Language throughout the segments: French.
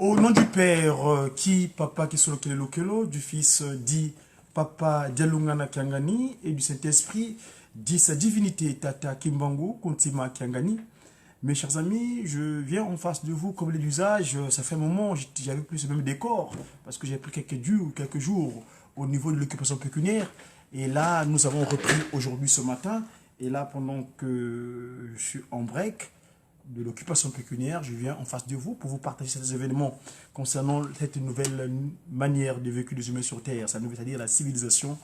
Au nom du Père, qui Papa qui sont le Kelo, du Fils dit Papa Dialungana Kiangani et du Saint-Esprit dit sa divinité Tata Kimbangu Kuntima Kiangani. Mes chers amis, je viens en face de vous comme l'usage. Ça fait un moment, j'avais plus ce même décor parce que j'ai pris quelques jours au niveau de l'occupation pécuniaire. Et là, nous avons repris aujourd'hui ce matin. Et là, pendant que je suis en break de l'occupation pécuniaire, je viens en face de vous pour vous partager ces événements concernant cette nouvelle manière de vécu des humains sur Terre, c'est-à-dire la civilisation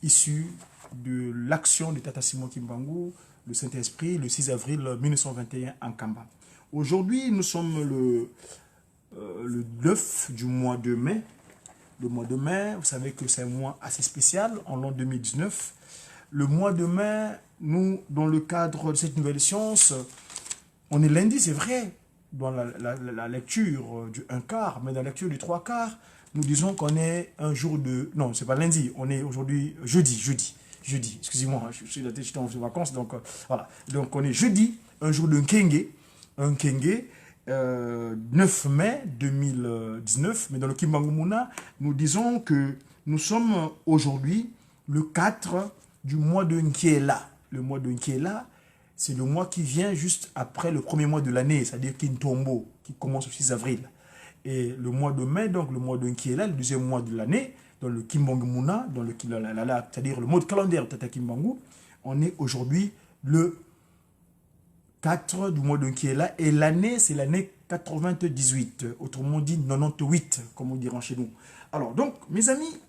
issue de l'action de Tata Simon Kimbangu, le Saint-Esprit, le 6 avril 1921 en Kamba. Aujourd'hui, nous sommes le 9 du mois de mai. Le mois de mai, vous savez que c'est un mois assez spécial en l'an 2019. Le mois de mai, nous, dans le cadre de cette nouvelle science, on est lundi, c'est vrai, dans la lecture du 1 quart, mais dans la lecture du 3 quarts, nous disons qu'on est un jour de... Non, c'est pas lundi, on est aujourd'hui jeudi, excusez-moi, j'étais en vacances, donc voilà. Donc on est jeudi, un jour de Nkenge, 9 mai 2019, mais dans le Kimbangu Muna, nous disons que nous sommes aujourd'hui le 4 du mois de Nkiela. Le mois de Nkiela, c'est le mois qui vient juste après le premier mois de l'année, c'est-à-dire Kintombo, qui commence le 6 avril. Et le mois de mai, donc le mois de Nkiela, le deuxième mois de l'année, dans le Kimbangu Muna, c'est-à-dire le mode calendaire de Tata Kimbangu, on est aujourd'hui le 4 du mois de Nkiela, et l'année, c'est l'année 98, autrement dit 98, comme on dirait chez nous. Alors, donc, mes amis,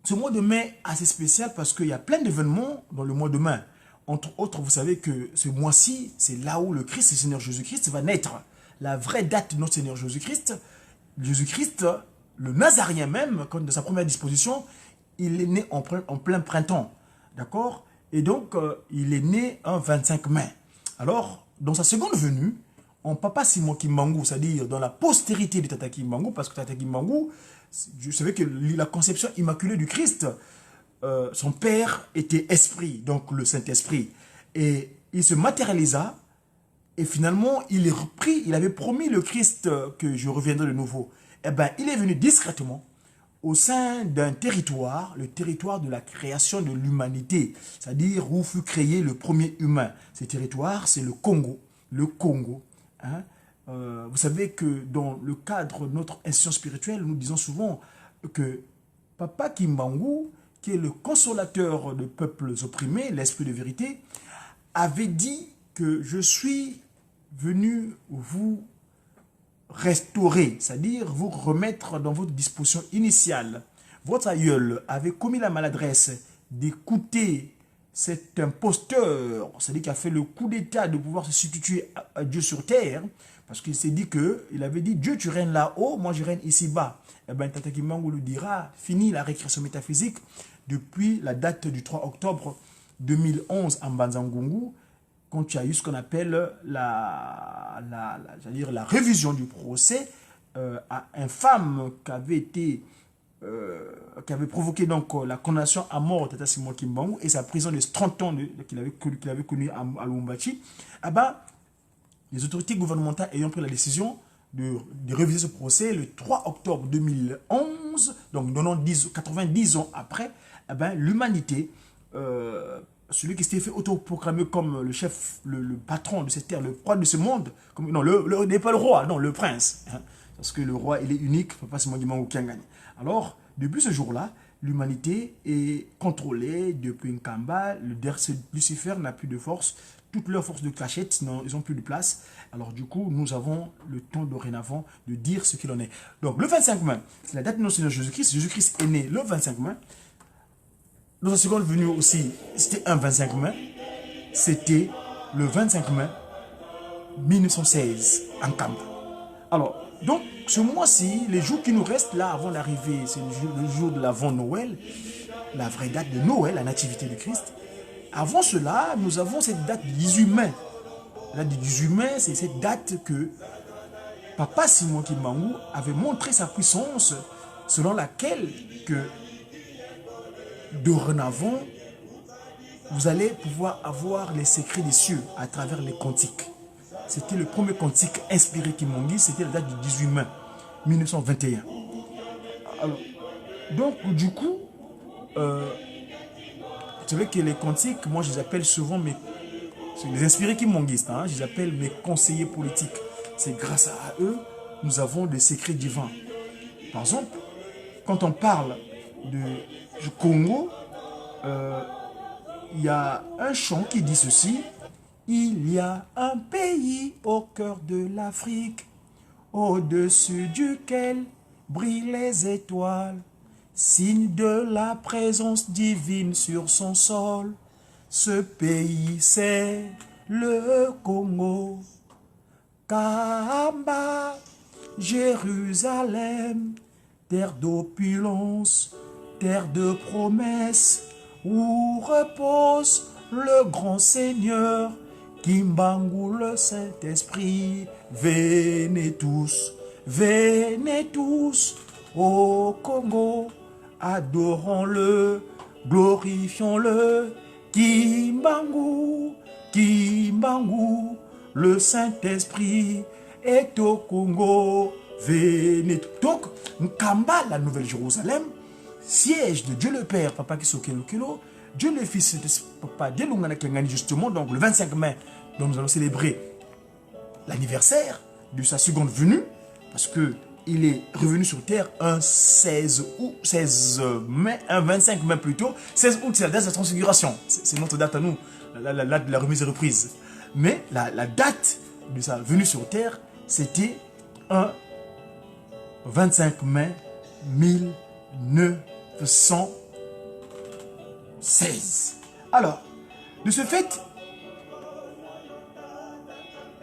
ce mois de mai est assez spécial parce qu'il y a plein d'événements dans le mois de mai. Entre autres, vous savez que ce mois-ci, c'est là où le Christ, le Seigneur Jésus-Christ, va naître. La vraie date de notre Seigneur Jésus-Christ, le Nazarien même, quand de sa première disposition, il est né en plein printemps. D'accord? Et donc, il est né un 25 mai. Alors, dans sa seconde venue, en Papa Simon Kimbangu, c'est-à-dire dans la postérité de Tata Kimbangu, parce que Tata Kimbangu, je savais que la conception immaculée du Christ, son père était esprit, donc le Saint-Esprit. Et il se matérialisa, et finalement, il est repris, il avait promis le Christ que je reviendrai de nouveau. Eh bien, il est venu discrètement au sein d'un territoire, le territoire de la création de l'humanité, c'est-à-dire où fut créé le premier humain. Ce territoire, c'est le Congo. Le Congo. Hein? Vous savez que dans le cadre de notre institution spirituelle, nous disons souvent que Papa Kimbangu, qui est le consolateur de peuples opprimés, l'esprit de vérité, avait dit que je suis venu vous restaurer, c'est-à-dire vous remettre dans votre disposition initiale. Votre aïeul avait commis la maladresse d'écouter cet imposteur, c'est-à-dire qui a fait le coup d'état de pouvoir se substituer à Dieu sur terre, parce qu'il s'est dit il avait dit, Dieu tu règnes là-haut, moi je règne ici-bas. Eh bien, Tata Kimbangu lui dira, fini la récréation métaphysique, depuis la date du 3 octobre 2011 en Banzangungu, quand tu as eu ce qu'on appelle la révision du procès infâme qui avait provoqué donc la condamnation à mort de Tata Simon Kimbangu et sa prison de 30 ans qu'il avait connue à Lubumbashi. Ah bah, les autorités gouvernementales ayant pris la décision de réviser ce procès le 3 octobre 2011, donc 90 ans après, eh ben, l'humanité, celui qui s'était fait autoproclamer comme le chef, le patron de cette terre, le roi de ce monde, non, n'est pas le roi, non, le prince, hein, parce que le roi, il est unique, Papa Simon Kimbangu qui en gagne. Alors, depuis ce jour-là, l'humanité est contrôlée depuis Nkamba, Lucifer n'a plus de force, toutes leurs forces de cachette, ils n'ont plus de place. Alors du coup, nous avons le temps dorénavant de dire ce qu'il en est. Donc le 25 mai, c'est la date de notre Seigneur Jésus-Christ. Jésus-Christ est né le 25 mai. Dans sa seconde venue aussi, c'était un 25 mai. C'était le 25 mai 1916 en Kamba. Alors, donc ce mois-ci, les jours qui nous restent là avant l'arrivée, c'est le jour de l'avant-Noël, la vraie date de Noël, la nativité du Christ. Avant cela, nous avons cette date du 18 mai. La date du 18 mai, c'est cette date que Papa Simon Kimbangu avait montré sa puissance, selon laquelle que dorénavant, vous allez pouvoir avoir les secrets des cieux à travers les cantiques. c'était le premier cantique inspiré Kimbangu, c'était la date du 18 mai 1921. Alors, donc, du coup, vous savez que les cantiques, moi je les appelle souvent les inspirés kimbanguistes, hein, je les appelle mes conseillers politiques. C'est grâce à eux, nous avons des secrets divins. Par exemple, quand on parle du Congo, il y a un chant qui dit ceci: il y a un pays au cœur de l'Afrique, au-dessus duquel brillent les étoiles, signe de la présence divine sur son sol. Ce pays, c'est le Congo. Kamba, Jérusalem, terre d'opulence, terre de promesses, où repose le grand Seigneur, Kimbangu le Saint-Esprit. Venez tous au Congo, adorons-le, glorifions-le. Kimbangu, Kimbangu, le Saint-Esprit est au Congo. Venez. Donc, Nkamba, la Nouvelle-Jérusalem, siège de Dieu le Père, Papa Kisokelo Kelo, Dieu le Fils, Papa Delungana Kengani, justement, donc le 25 mai, donc nous allons célébrer l'anniversaire de sa seconde venue, parce que il est revenu sur terre un 16 mai, un 25 mai plutôt. 16 août, c'est la date de la transfiguration. C'est notre date à nous, la date de la remise et reprise. Mais la date de sa venue sur terre, c'était un 25 mai 1916. Alors, de ce fait,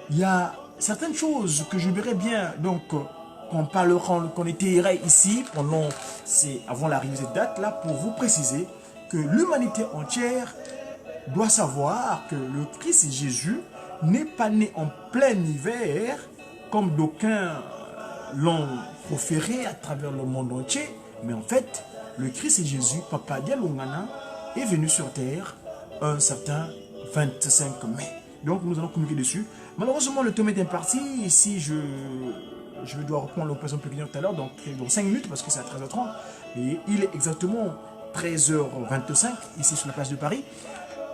il y a certaines choses que je verrais bien, donc, qu'on parlera, qu'on étayerait ici avant l'arrivée de cette date-là, pour vous préciser que l'humanité entière doit savoir que le Christ Jésus n'est pas né en plein hiver, comme d'aucuns l'ont proféré à travers le monde entier, mais en fait, le Christ Jésus, Papa Dialungana, est venu sur terre un certain 25 mai. Donc nous allons communiquer dessus. Malheureusement, le tome est imparti. Ici, je dois reprendre l'opération pécuniaire tout à l'heure, donc dans 5 minutes, parce que c'est à 13h30. Et il est exactement 13h25, ici sur la place de Paris.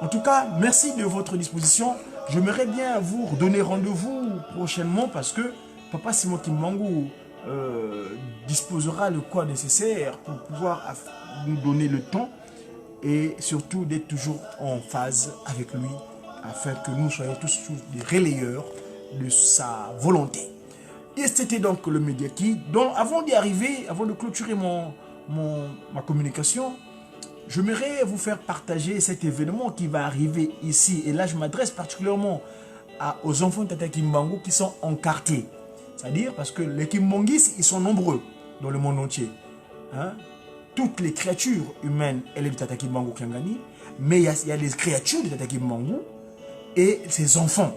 En tout cas, merci de votre disposition. J'aimerais bien vous redonner rendez-vous prochainement, parce que Papa Simon Kimbangu disposera le quoi nécessaire pour pouvoir nous donner le temps et surtout d'être toujours en phase avec lui, afin que nous soyons tous des relayeurs de sa volonté. Et c'était donc le Mediaki. Donc avant d'y arriver, avant de clôturer ma communication, j'aimerais vous faire partager cet événement qui va arriver ici. Et là, je m'adresse particulièrement aux enfants de Tata Kimbangu qui sont encartés. C'est-à-dire parce que les Kimbangis, ils sont nombreux dans le monde entier. Hein? Toutes les créatures humaines, elles sont de Tata Kimbangu Kiangani. Mais il y a les créatures de Tata Kimbangu et ses enfants.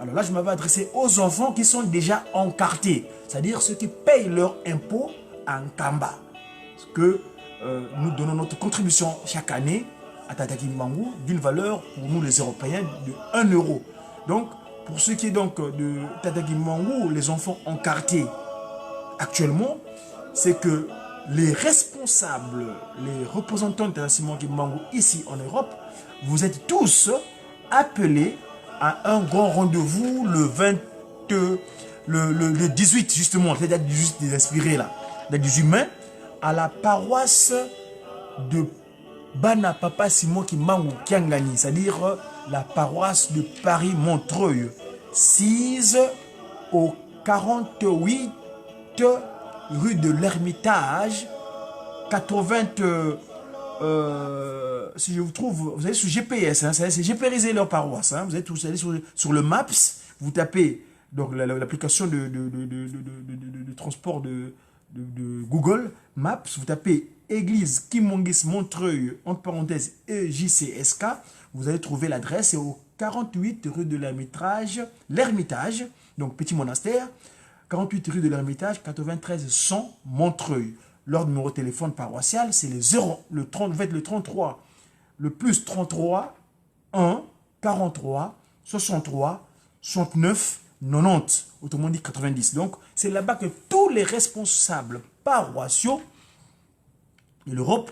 Alors là, je m'avais adressé aux enfants qui sont déjà encartés, c'est-à-dire ceux qui payent leur impôt en Kamba. Parce que nous donnons notre contribution chaque année à Tata Kimbangu d'une valeur pour nous les Européens de 1 euro. Donc, pour ce qui est donc de Tata Kimbangu, les enfants encartés actuellement, c'est que les responsables, les représentants de Tata Kimbangu ici en Europe, vous êtes tous appelés à un grand rendez-vous le 18 justement, c'est la date du 18 des inspirés là, la date du 18 mai, à la paroisse de Bana Papa Simon Kimbangu Kiangani, c'est-à-dire la paroisse de Paris-Montreuil, 6 au 48 rue de l'Ermitage, 80, si je vous trouve, vous allez sur GPS, hein, c'est GPRisé leur paroisse, hein, vous allez sur le Maps, vous tapez donc l'application de transport de Google Maps, vous tapez Église Kimongis Montreuil, entre parenthèses EJCSK, vous allez trouver l'adresse, c'est au 48 rue de l'Ermitage, donc petit monastère, 48 rue de l'Ermitage, 93 100 Montreuil. Leur numéro de téléphone paroissial, c'est le 33, le plus 33 1 43 63 69 90, autrement dit 90. Donc, c'est là-bas que tous les responsables paroissiaux de l'Europe,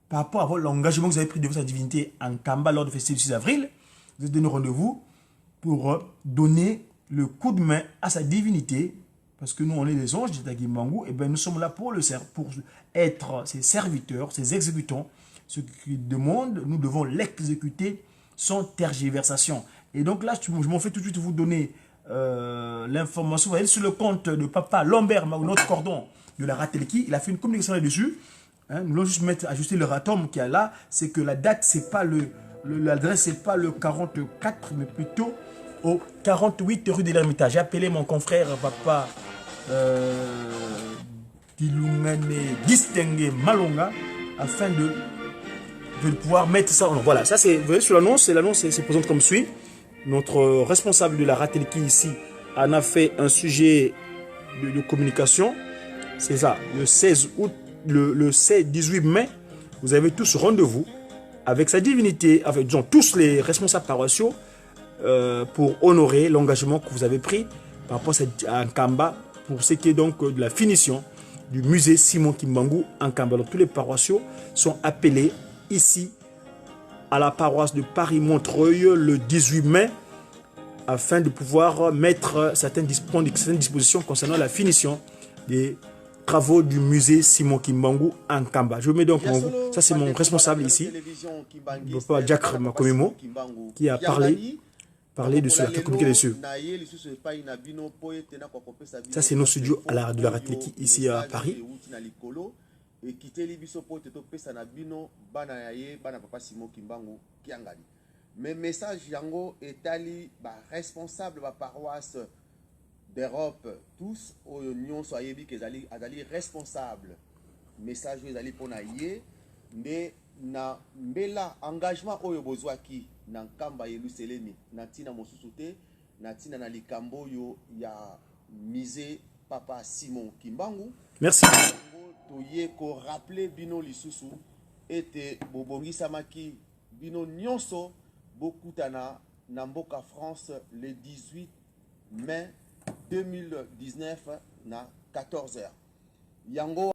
par rapport à l'engagement que vous avez pris de sa divinité en Kamba lors du festival du 6 avril, vous avez donné rendez-vous pour donner le coup de main à sa divinité, parce que nous, on est les anges d'État Kimbangu, et bien nous sommes là pour le pour être ses serviteurs, ses exécutants. Ce qu'il demande, nous devons l'exécuter sans tergiversation. Et donc là, je m'en fais tout de suite vous donner l'information. Vous voyez, sur le compte de Papa Lambert, notre cordon de la Ratelki, il a fait une communication là-dessus. Hein, nous allons juste ajuster le ratum qu'il y a là. C'est que la date, c'est pas l'adresse, c'est pas le 44, mais plutôt au 48 rue de l'Ermitage. J'ai appelé mon confrère Papa Dilungane Distingué Malonga afin de pouvoir mettre ça en ordre. Voilà, ça c'est, vous voyez sur l'annonce, l'annonce se présente comme suit. Notre responsable de la Ratelki ici en a fait un sujet de communication. C'est ça, le 16 août, le 18 mai, vous avez tous rendez-vous avec sa divinité, avec disons, tous les responsables paroissiaux pour honorer l'engagement que vous avez pris par rapport à Nkamba pour ce qui est donc de la finition du musée Simon Kimbangu en Kamba. Donc tous les paroissiaux sont appelés ici à la paroisse de Paris-Montreuil le 18 mai afin de pouvoir mettre certaines dispositions concernant la finition des travaux du musée Simon Kimbangu en Kamba. Je mets donc ça c'est mon responsable ici, Papa Jack Makomimo, qui a parlé de cela, qui a communiqué dessus. Ça c'est nos studios de la Ratelki ici à Paris. Et quitter l'Ibiso pour te pesa na bino bana yaye bana papa Simon Kimbangu kiangali. Mais message yango etali ba responsable ba paroisse d'Europe tous au union soyebi que azali responsable. Message ezali pona ye nde na mbela engagement oyo bozwaki na nkamba yeluselemi na tina mosusu te na tina na likambo yo ya musée papa Simon Kimbangu. Merci. Toye ko rappeler bino lisusu ete bobongisa maki bino nyonso bokutana na mboka France le 18 mai 2019 na 14h. Yango